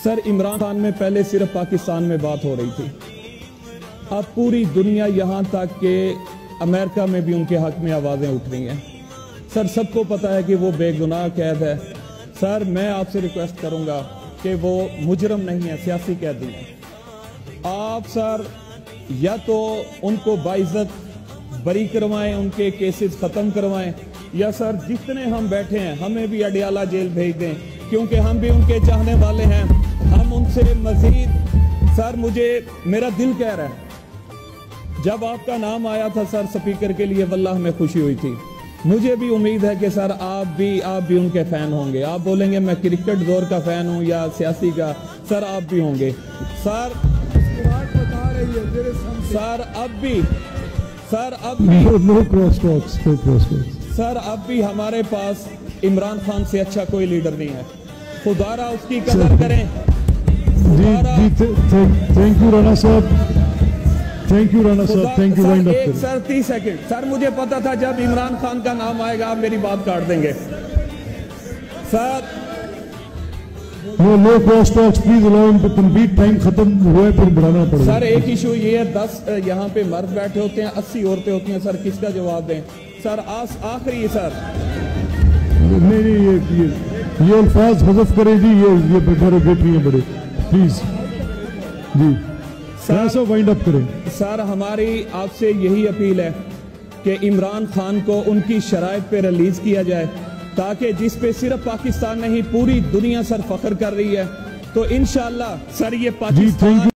Sir, Imran Khan में पहले सिर्फ पाकिस्तान में बात हो रही थी, अब पूरी दुनिया यहां तक कि अमेरिका में भी उनके हक में आवाजें उठ रही हैं। सर, सबको पता है कि वो बेगुनाह कैद है। सर, मैं आपसे रिक्वेस्ट करूंगा कि वो मुजरम नहीं है, सियासी कैदी है। आप सर या तो उनको बाइज्जत बरी करवाएं, उनके केसेस खत्म करवाएं, या सर जितने हम बैठे हैं हमें भी अडियाला जेल भेज दें, क्योंकि हम भी उनके चाहने वाले हैं। हम उनसे मजीद सर, मेरा दिल कह रहा है, जब आपका नाम आया था सर स्पीकर के लिए, वल्लाह में खुशी हुई थी। मुझे भी उम्मीद है कि सर आप भी उनके फैन होंगे। आप बोलेंगे मैं क्रिकेट दौर का फैन हूं या सियासी का, सर आप भी होंगे। सर बता रही है सर अब भी हमारे पास इमरान खान से अच्छा कोई लीडर नहीं है। खुदारा उसकी कदर करें। थैंक यू राणा साहब, थैंक यू राणा साहब, थैंक यू। एक सर 30 सेकंड। सर, मुझे पता था जब इमरान खान का नाम आएगा आप मेरी बात काट देंगे। Sir no cross talks, please allow him to complete. Time खत्म हुआ है, फिर बढ़ाना पड़ेगा। सर, एक इशू ये है, 10 यहाँ पे मर्द बैठे होते हैं, 80 औरतें होती हैं। सर, किसका जवाब दें? सर आखिरी सर नहीं, ये अल्फाज हज़फ करें जी, ये बेचारे बैठ रही हैं बड़े, please ji sir wind up करें। सर, हमारी आपसे यही अपील है कि इमरान खान को उनकी शराइत पे रिलीज किया जाए, ताकि जिस पे सिर्फ पाकिस्तान नहीं पूरी दुनिया सर फख्र कर रही है। तो इंशाअल्लाह सर ये पाकिस्तान